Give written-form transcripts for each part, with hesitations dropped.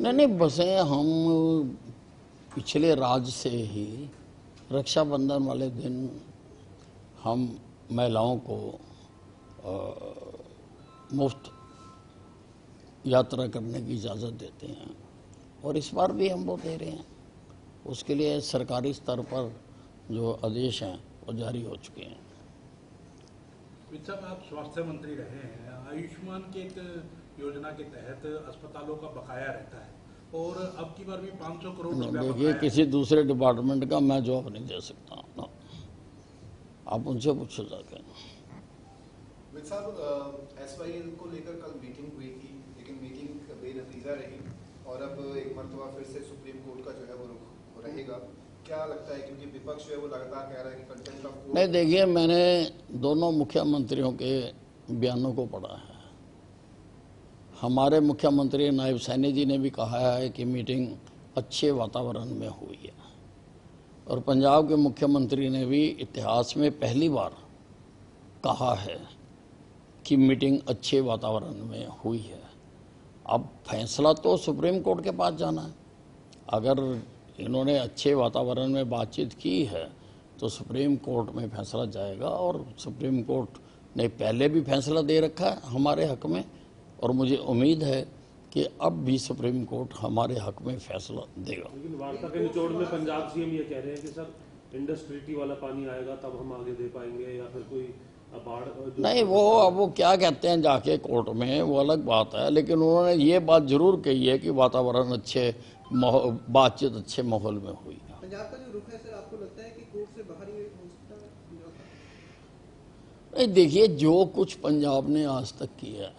नहीं, बसें हम पिछले राज्य से ही रक्षाबंधन वाले दिन हम महिलाओं को मुफ्त यात्रा करने की इजाज़त देते हैं और इस बार भी हम वो दे रहे हैं। उसके लिए सरकारी स्तर पर जो आदेश हैं वो जारी हो चुके हैं। साहब, आप स्वास्थ्य मंत्री रहे हैं। आयुष्मान के एक योजना के तहत अस्पतालों का बकाया रहता है और अब की बार भी 500 करोड़ रुपया देखिए, किसी दूसरे डिपार्टमेंट का मैं जवाब नहीं दे सकता ना, आप उनसे पूछो जाके। साहब, SYL को लेकर कल मीटिंग हुई थी, लेकिन मीटिंग बेनतीजा रही और अब एक मरतबा फिर से सुप्रीम कोर्ट का जो है वो रुख रहेगा। क्या लगता है, क्योंकि विपक्ष जो है वो लगातार कह रहा है कि कंटेम्प्ट ऑफ कोर्ट। नहीं, देखिए, मैंने दोनों मुख्यमंत्रियों के बयानों को पढ़ा है। हमारे मुख्यमंत्री नायब सैनी जी ने भी कहा है कि मीटिंग अच्छे वातावरण में हुई है और पंजाब के मुख्यमंत्री ने भी इतिहास में पहली बार कहा है कि मीटिंग अच्छे वातावरण में हुई है। अब फैसला तो सुप्रीम कोर्ट के पास जाना है। अगर इन्होंने अच्छे वातावरण में बातचीत की है तो सुप्रीम कोर्ट में फैसला जाएगा और सुप्रीम कोर्ट ने पहले भी फैसला दे रखा है हमारे हक में और मुझे उम्मीद है कि अब भी सुप्रीम कोर्ट हमारे हक में फैसला देगा। लेकिन वार्ता के निचोड़ में पंजाब सीएम ये कह रहे हैं कि सर इंडस ट्रीटी वाला पानी आएगा तब हम आगे दे पाएंगे या फिर कोई बाढ़। नहीं, अब वो क्या कहते हैं जाके कोर्ट में, वो अलग बात है, लेकिन उन्होंने ये बात जरूर कही है कि वातावरण अच्छे, बातचीत अच्छे माहौल में हुई। पंजाब का जो रुख है सर, आपको लगता है कि कोर्ट से बाहर ही हो सकता है? नहीं, देखिए, जो कुछ पंजाब ने आज तक किया,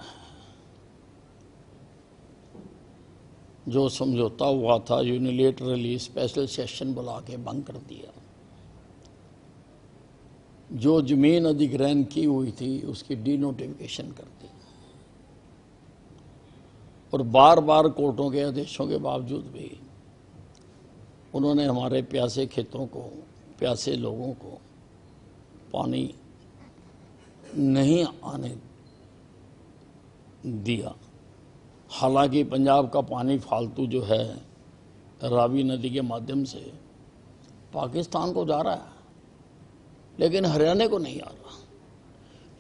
जो समझौता हुआ था यूनिलेटरली स्पेशल सेशन बुला के भंग कर दिया, जो जमीन अधिग्रहण की हुई थी उसकी डीनोटिफिकेशन कर दी और बार बार कोर्टों के आदेशों के बावजूद भी उन्होंने हमारे प्यासे खेतों को, प्यासे लोगों को पानी नहीं आने दिया। हालांकि पंजाब का पानी फालतू जो है रावी नदी के माध्यम से पाकिस्तान को जा रहा है, लेकिन हरियाणा को नहीं आ रहा।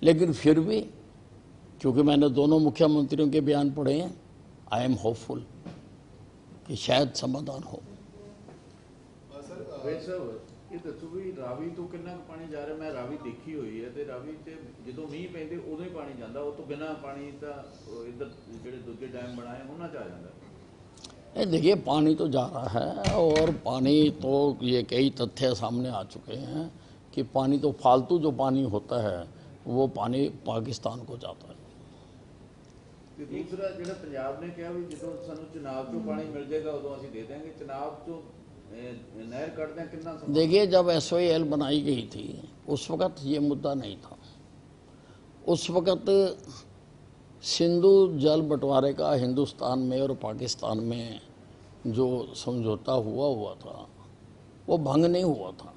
लेकिन फिर भी क्योंकि मैंने दोनों मुख्यमंत्रियों के बयान पढ़े हैं, आई एम होपफुल कि शायद समाधान हो। ਇਹ ਦੱਸੋ ਵੀ ਰਾਵੀ ਤੋਂ ਕਿੰਨਾ ਪਾਣੀ ਜਾ ਰਿਹਾ? ਮੈਂ ਰਾਵੀ ਦੇਖੀ ਹੋਈ ਹੈ ਤੇ ਰਾਵੀ ਤੇ ਜਦੋਂ ਮੀਂਹ ਪੈਂਦੇ ਉਦੋਂ ਹੀ ਪਾਣੀ ਜਾਂਦਾ, ਉਹ ਤੋਂ ਬਿਨਾ ਪਾਣੀ ਤਾਂ ਇੱਧਰ ਜਿਹੜੇ ਦੂਜੇ ਡੈਮ ਬਣਾਏ ਉਹਨਾਂ 'ਚ ਆ ਜਾਂਦਾ। नहीं, देखिए, पानी तो जा रहा है और पानी तो ये कई तथ्य सामने आ चुके हैं कि पानी तो फालतू जो पानी होता है वो पानी पाकिस्तान को जाता है। ਤੇ ਦੂਸਰਾ ਜਿਹੜਾ ਪੰਜਾਬ ਨੇ ਕਿਹਾ ਵੀ ਜਦੋਂ ਸਾਨੂੰ ਚਨਾਬ ਤੋਂ ਪਾਣੀ ਮਿਲ ਜਾਏਗਾ ਉਦੋਂ ਅਸੀਂ ਦੇ ਦੇंगे। ਚਨਾਬ ਤੋਂ नहर काटते हैं कितना? देखिए, जब SYL बनाई गई थी उस वक़्त ये मुद्दा नहीं था। उस वक़्त सिंधु जल बंटवारे का हिंदुस्तान में और पाकिस्तान में जो समझौता हुआ था वो भंग नहीं हुआ था,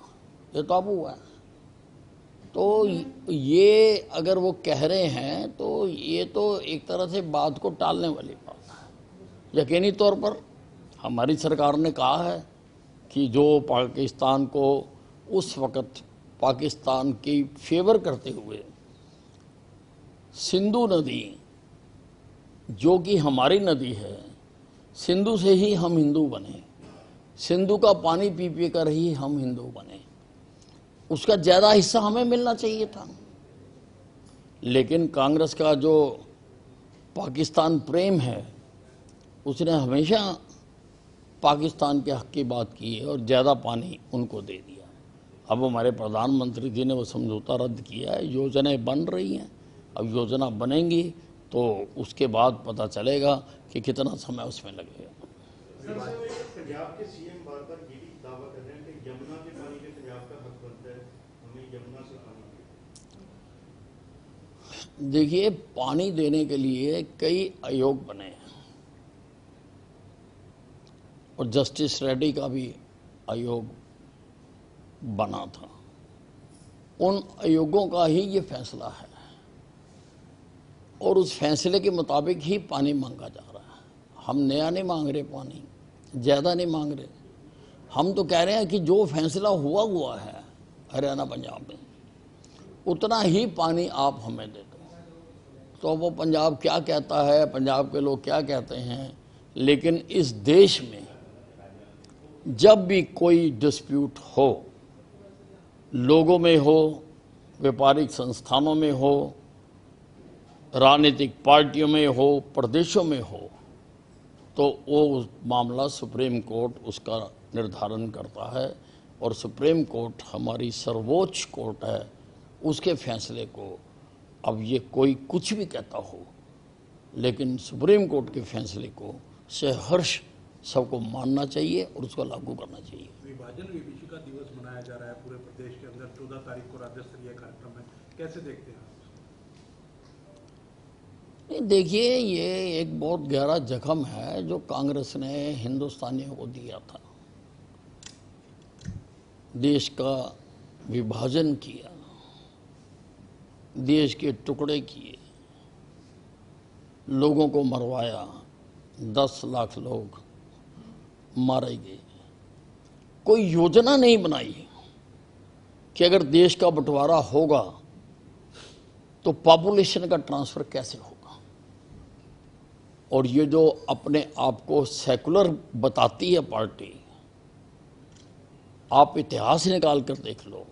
ये तो अब हुआ है। तो ये अगर वो कह रहे हैं तो ये तो एक तरह से बात को टालने वाली बात है। यकीनी तौर पर हमारी सरकार ने कहा है कि जो पाकिस्तान को उस वक़्त पाकिस्तान की फेवर करते हुए सिंधु नदी, जो कि हमारी नदी है, सिंधु से ही हम हिंदू बने, सिंधु का पानी पी पी कर ही हम हिंदू बने, उसका ज़्यादा हिस्सा हमें मिलना चाहिए था। लेकिन कांग्रेस का जो पाकिस्तान प्रेम है उसने हमेशा पाकिस्तान के हक की बात की है और ज़्यादा पानी उनको दे दिया। अब हमारे प्रधानमंत्री जी ने वो समझौता रद्द किया है, योजनाएं बन रही हैं। अब योजना बनेंगी तो उसके बाद पता चलेगा कि कितना समय उसमें लगेगा। पंजाब के सीएम बार-बार ये भी दावा कर रहे हैं कि यमुना के पानी के पंजाब का हक बनता है, हमें यमुना से पानी। देखिए, पानी देने के लिए कई आयोग बने हैं और जस्टिस रेड्डी का भी आयोग बना था। उन आयोगों का ही ये फैसला है और उस फैसले के मुताबिक ही पानी मांगा जा रहा है। हम नया नहीं मांग रहे, पानी ज़्यादा नहीं मांग रहे। हम तो कह रहे हैं कि जो फैसला हुआ है हरियाणा पंजाब में, उतना ही पानी आप हमें दे दो। तो वो पंजाब क्या कहता है, पंजाब के लोग क्या कहते हैं, लेकिन इस देश में जब भी कोई डिस्प्यूट हो, लोगों में हो, व्यापारिक संस्थानों में हो, राजनीतिक पार्टियों में हो, प्रदेशों में हो, तो वो मामला सुप्रीम कोर्ट उसका निर्धारण करता है। और सुप्रीम कोर्ट हमारी सर्वोच्च कोर्ट है, उसके फैसले को अब ये कोई कुछ भी कहता हो, लेकिन सुप्रीम कोर्ट के फैसले को सहर्ष सबको मानना चाहिए और उसको लागू करना चाहिए। विभाजन विभीषिका दिवस मनाया जा रहा है पूरे प्रदेश के अंदर 14 तारीख को राज्य स्तरीय कार्यक्रम है, कैसे देखते हैं आप? नहीं, देखिए, ये एक बहुत गहरा जख्म है जो कांग्रेस ने हिंदुस्तानियों को दिया था। देश का विभाजन किया, देश के टुकड़े किए, लोगों को मरवाया, 10 लाख लोग मारे गए। कोई योजना नहीं बनाई कि अगर देश का बंटवारा होगा तो पॉपुलेशन का ट्रांसफर कैसे होगा। और ये जो अपने आप को सेकुलर बताती है पार्टी, आप इतिहास निकाल कर देख लो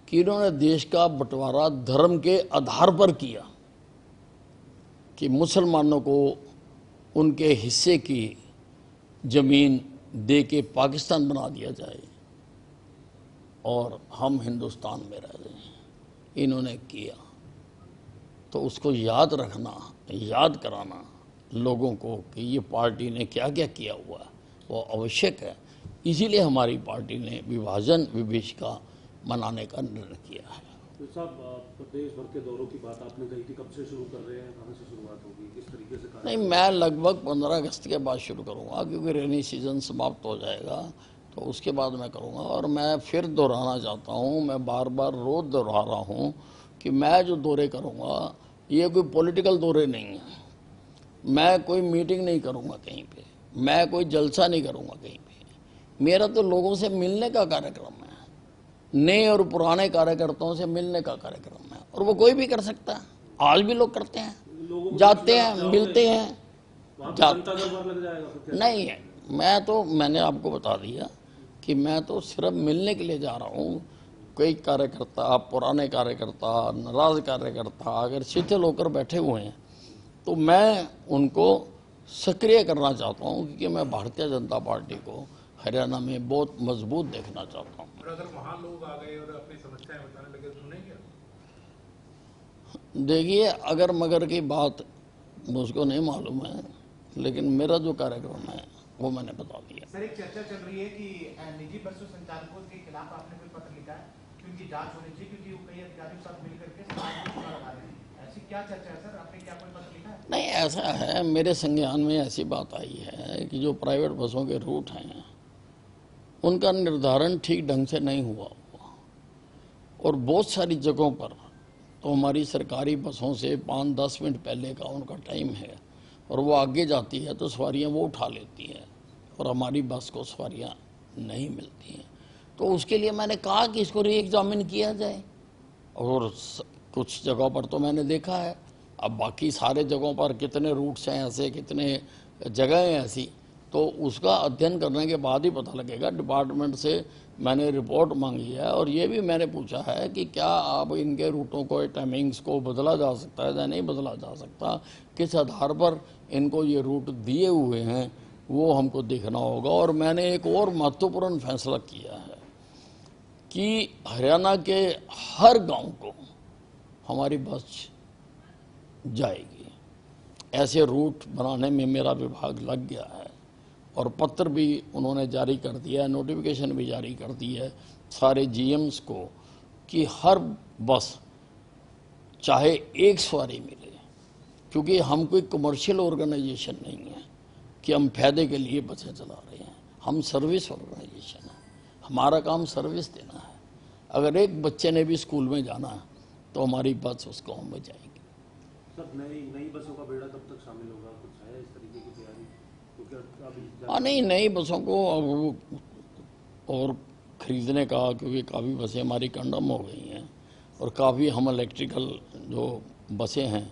कि इन्होंने देश का बंटवारा धर्म के आधार पर किया कि मुसलमानों को उनके हिस्से की जमीन दे के पाकिस्तान बना दिया जाए और हम हिंदुस्तान में रह रहे हैं। इन्होंने किया, तो उसको याद रखना, याद कराना लोगों को कि ये पार्टी ने क्या क्या किया हुआ है, वो आवश्यक है। इसीलिए हमारी पार्टी ने विभाजन विभीषिका मनाने का निर्णय किया है। तो साहब, प्रदेश भर के दौरों की बात आपने कही थी, कब से शुरू कर रहे हैं, कहाँ से शुरुआत होगी, किस तरीके से? नहीं, मैं लगभग 15 अगस्त के बाद शुरू करूंगा, क्योंकि रेनी सीजन समाप्त हो जाएगा, तो उसके बाद मैं करूंगा। और मैं फिर दोहराना चाहता हूं, मैं बार बार रोज दोहरा रहा हूं कि मैं जो दौरे करूंगा ये कोई पॉलिटिकल दौरे नहीं है। मैं कोई मीटिंग नहीं करूंगा कहीं पे, मैं कोई जलसा नहीं करूंगा कहीं पे। मेरा तो लोगों से मिलने का कार्यक्रम है, नए और पुराने कार्यकर्ताओं से मिलने का कार्यक्रम है, और वो कोई भी कर सकता है। आज भी लोग करते हैं, जाते हैं, मिलते हैं, नहीं है। मैंने आपको बता दिया कि मैं तो सिर्फ मिलने के लिए जा रहा हूँ। कोई कार्यकर्ता, पुराने कार्यकर्ता, नाराज कार्यकर्ता अगर शिथिल होकर बैठे हुए हैं तो मैं उनको सक्रिय करना चाहता हूँ, क्योंकि मैं भारतीय जनता पार्टी को हरियाणा में बहुत मजबूत देखना चाहता हूँ। और अगर वहाँ लोग आ गए और अपनी समस्याएं बताने लगे, सुनेंगे? देखिए, अगर मगर की बात मुझको नहीं मालूम है, लेकिन मेरा जो कार्यक्रम है वो मैंने बता दिया। सर, एक चर्चा चल रही है कि निजी बसों संचालकों के खिलाफ आपने कोई पत्र लिखा है कि उनकी जांच होनी चाहिए, क्योंकि वो कई अधिकारियों के साथ मिलकर के समाज को चुनाव लगा रहे हैं। ऐसी क्या चर्चा है सर? आपने क्या कोई पत्र लिखा है? नहीं, ऐसा है, मेरे संज्ञान में ऐसी बात आई है कि जो प्राइवेट बसों के रूट हैं उनका निर्धारण ठीक ढंग से नहीं हुआ, और बहुत सारी जगहों पर तो हमारी सरकारी बसों से 5-10 मिनट पहले का उनका टाइम है, और वो आगे जाती है तो सवारियां वो उठा लेती हैं, और हमारी बस को सवारियां नहीं मिलती हैं। तो उसके लिए मैंने कहा कि इसको री एग्जामिन किया जाए, और कुछ जगहों पर तो मैंने देखा है। अब बाकी सारे जगहों पर कितने रूट्स हैं ऐसे, कितने जगह हैं ऐसी, तो उसका अध्ययन करने के बाद ही पता लगेगा। डिपार्टमेंट से मैंने रिपोर्ट मांगी है, और ये भी मैंने पूछा है कि क्या अब इनके रूटों को, टाइमिंग्स को बदला जा सकता है या नहीं बदला जा सकता, किस आधार पर इनको ये रूट दिए हुए हैं, वो हमको देखना होगा। और मैंने एक और महत्वपूर्ण फैसला किया है कि हरियाणा के हर गांव को हमारी बस जाएगी। ऐसे रूट बनाने में मेरा विभाग लग गया है, और पत्र भी उन्होंने जारी कर दिया है, नोटिफिकेशन भी जारी कर दी है सारे जीएम्स को कि हर बस चाहे एक सवारी मिले, क्योंकि हम कोई कमर्शियल ऑर्गेनाइजेशन नहीं है कि हम फायदे के लिए बसें चला रहे हैं। हम सर्विस ऑर्गेनाइजेशन है, हमारा काम सर्विस देना है। अगर एक बच्चे ने भी स्कूल में जाना है तो हमारी बस उस गाँव में जाएगी। सर, नई बसों का बेड़ा कब तक शामिल होगा, कुछ है इस तरीके की तैयारी? क्या अभी नहीं, नई बसों को अब और खरीदने का, क्योंकि काफ़ी बसें हमारी कंडम हो गई हैं और काफ़ी हम इलेक्ट्रिकल जो बसें हैं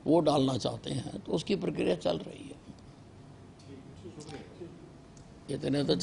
वो डालना चाहते हैं, तो उसकी प्रक्रिया चल रही है। इतने तो